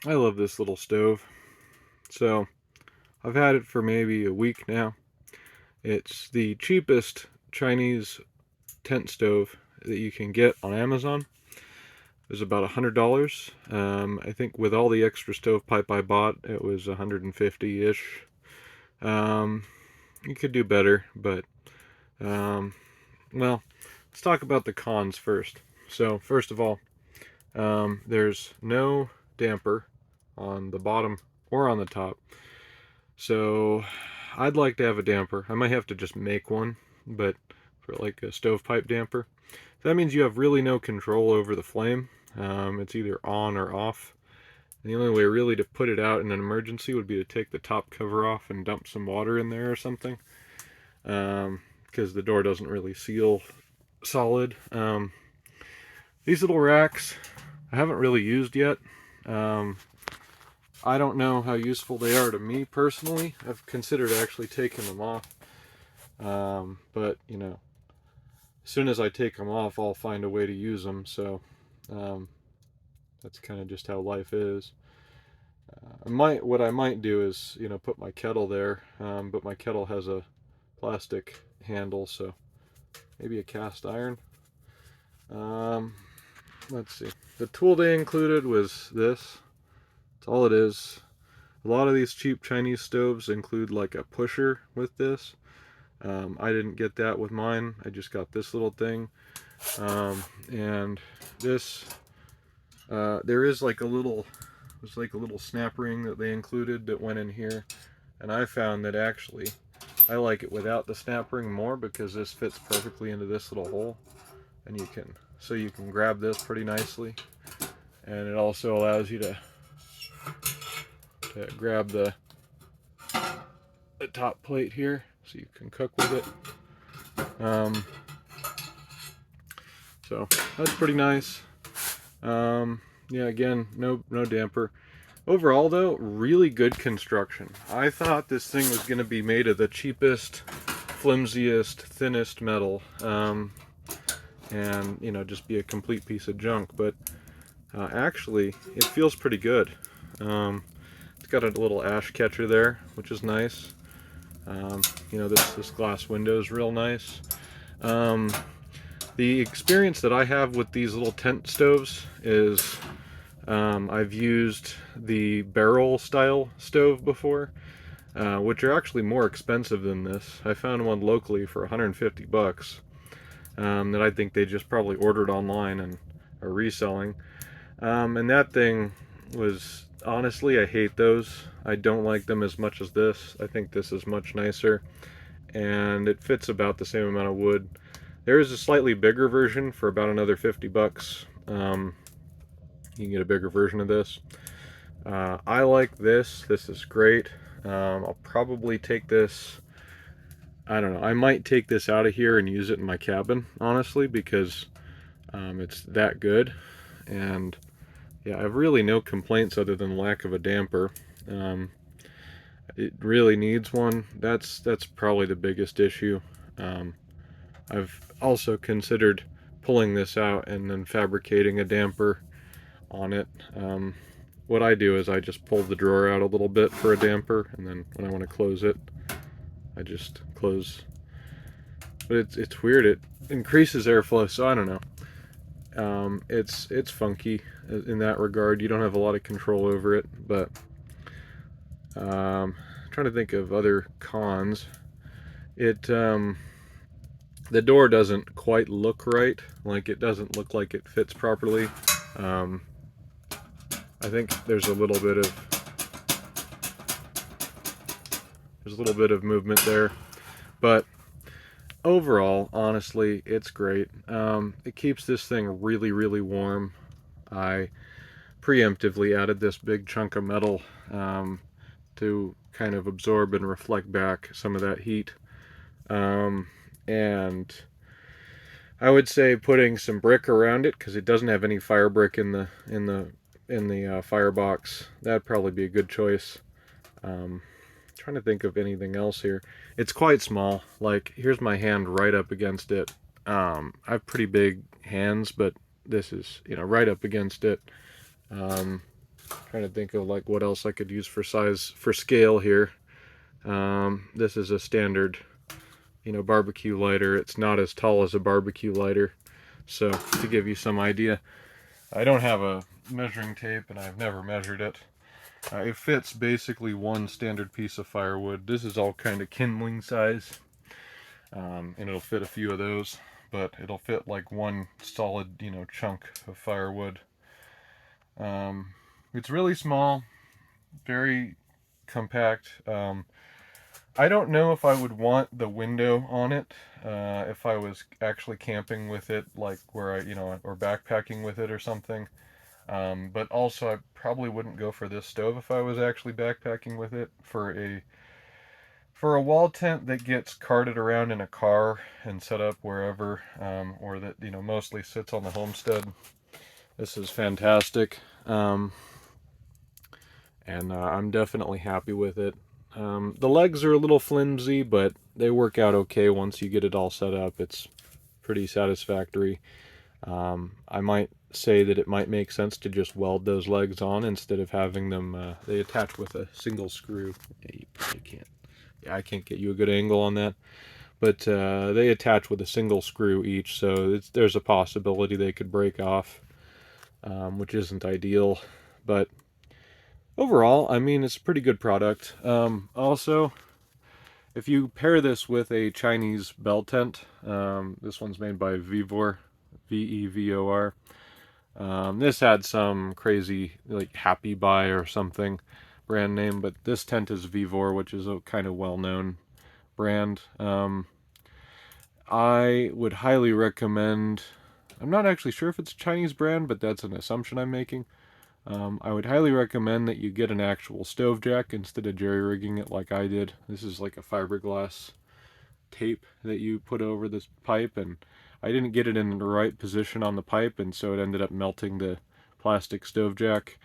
I love this little stove. So I've had it for maybe a week now. It's the cheapest Chinese tent stove that you can get on Amazon. It was about $100. I think with all the extra stovepipe I bought, it was 150-ish. You could do better, but well, let's talk about the cons first. So first of all, there's no damper on the bottom or on the top. So I'd like to have a damper. I might have to just make one, but for like a stovepipe damper. So that means you have really no control over the flame. It's either on or off. And the only way really to put it out in an emergency would be to take the top cover off and dump some water in there or something. Because the door doesn't really seal solid. These little racks I haven't really used yet. I don't know how useful they are to me personally. I've considered actually taking them off. But, you know, as soon as I take them off, I'll find a way to use them. So that's kind of just how life is. What I might do is, you know, put my kettle there. But my kettle has a plastic handle, so maybe a cast iron. Let's see. The tool they included was this. That's all it is. A lot of these cheap Chinese stoves include like a pusher with this. I didn't get that with mine. I just got this little thing. And this, there is like a little, there's like a little snap ring that they included that went in here. And I found that actually I like it without the snap ring more because this fits perfectly into this little hole. And you can grab this pretty nicely. And it also allows you to grab the top plate here so you can cook with it. So that's pretty nice. Yeah, again, no damper. Overall though, really good construction. I thought this thing was going to be made of the cheapest, flimsiest, thinnest metal, and you know, just be a complete piece of junk, but actually it feels pretty good. It's got a little ash catcher there, which is nice. You know, this glass window is real nice. The experience that I have with these little tent stoves is I've used the barrel style stove before, which are actually more expensive than this. I found one locally for 150 bucks that I think they just probably ordered online and are reselling. And that thing was, honestly, I hate those. I don't like them as much as this. I think this is much nicer, and it fits about the same amount of wood. There is a slightly bigger version for about another 50 bucks. You can get a bigger version of this. I like this. This is great. I'll probably take this, I don't know, I might take this out of here and use it in my cabin, honestly, because it's that good. And yeah, I have really no complaints other than lack of a damper. It really needs one. That's probably the biggest issue. I've also considered pulling this out and then fabricating a damper on it. What I do is I just pull the drawer out a little bit for a damper, and then when I want to close it, I just close. But it's weird. It increases airflow, so I don't know. It's funky in that regard. You don't have a lot of control over it, but trying to think of other cons. The door doesn't quite look right. Like, it doesn't look like it fits properly. I think there's a little bit of movement there, but overall, honestly, it's great. It keeps this thing really, really warm. I preemptively added this big chunk of metal to kind of absorb and reflect back some of that heat. And I would say putting some brick around it, because it doesn't have any fire brick in the firebox. That'd probably be a good choice. Trying to think of anything else here. It's quite small. Like, here's my hand right up against it. I have pretty big hands, but this is, you know, right up against it. Trying to think of like what else I could use for size, for scale here. This is a standard, barbecue lighter. It's not as tall as a barbecue lighter. So to give you some idea, I don't have a measuring tape and I've never measured it. It fits basically one standard piece of firewood. This is all kind of kindling size, and it'll fit a few of those, but it'll fit like one solid, chunk of firewood. It's really small, very compact. I don't know if I would want the window on it if I was actually camping with it, like where or backpacking with it or something. But also, I probably wouldn't go for this stove if I was actually backpacking with it. For a wall tent that gets carted around in a car and set up wherever, or that mostly sits on the homestead, this is fantastic. And I'm definitely happy with it. The legs are a little flimsy, but they work out okay once you get it all set up. It's pretty satisfactory. I might say that it might make sense to just weld those legs on instead of having them, they attach with a single screw. Yeah, you can't. Yeah, I can't get you a good angle on that. But they attach with a single screw each, so there's a possibility they could break off, which isn't ideal. But overall, I mean, it's a pretty good product. Also, if you pair this with a Chinese bell tent, this one's made by Vevor, Vevor. This had some crazy, like, Happy Buy or something brand name, but this tent is Vevor, which is a kind of well-known brand. I would highly recommend, I'm not actually sure if it's a Chinese brand, but that's an assumption I'm making. I would highly recommend that you get an actual stove jack instead of jerry-rigging it like I did. This is like a fiberglass tape that you put over this pipe, and I didn't get it in the right position on the pipe, and so it ended up melting the plastic stove jack.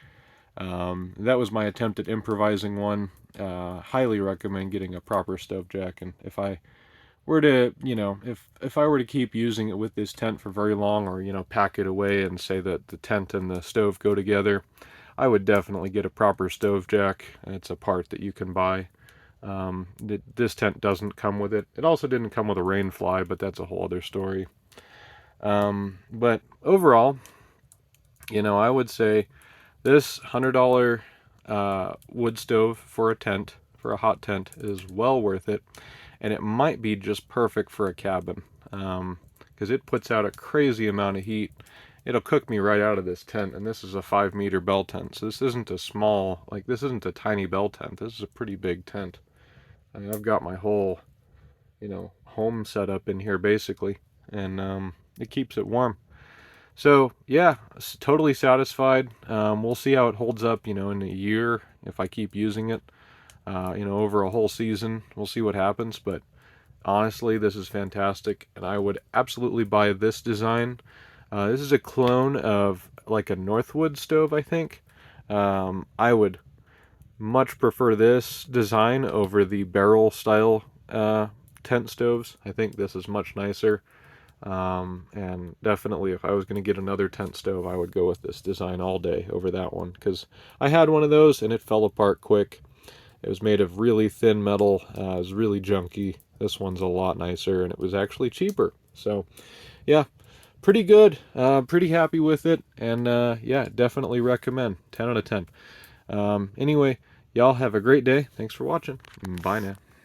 That was my attempt at improvising one. Highly recommend getting a proper stove jack, and if I were to, if I were to keep using it with this tent for very long, or, pack it away and say that the tent and the stove go together, I would definitely get a proper stove jack. It's a part that you can buy. This tent doesn't come with it. It also didn't come with a rain fly, but that's a whole other story. But overall, I would say this $100 wood stove for a tent, for a hot tent, is well worth it. And it might be just perfect for a cabin, because it puts out a crazy amount of heat. It'll cook me right out of this tent, and this is a 5-meter bell tent, so this isn't a small, this isn't a tiny bell tent. This is a pretty big tent. I mean, I've got my whole, home set up in here basically, and it keeps it warm. So yeah, totally satisfied. We'll see how it holds up, in a year if I keep using it. Over a whole season. We'll see what happens, but honestly, this is fantastic, and I would absolutely buy this design. This is a clone of like a Northwood stove, I think. I would much prefer this design over the barrel style tent stoves. I think this is much nicer. And definitely, if I was going to get another tent stove, I would go with this design all day over that one, because I had one of those and it fell apart quick. It was made of really thin metal. It was really junky. This one's a lot nicer, and it was actually cheaper. So, yeah, pretty good. Pretty happy with it. And, yeah, definitely recommend. 10 out of 10. Anyway, y'all have a great day. Thanks for watching. Bye now.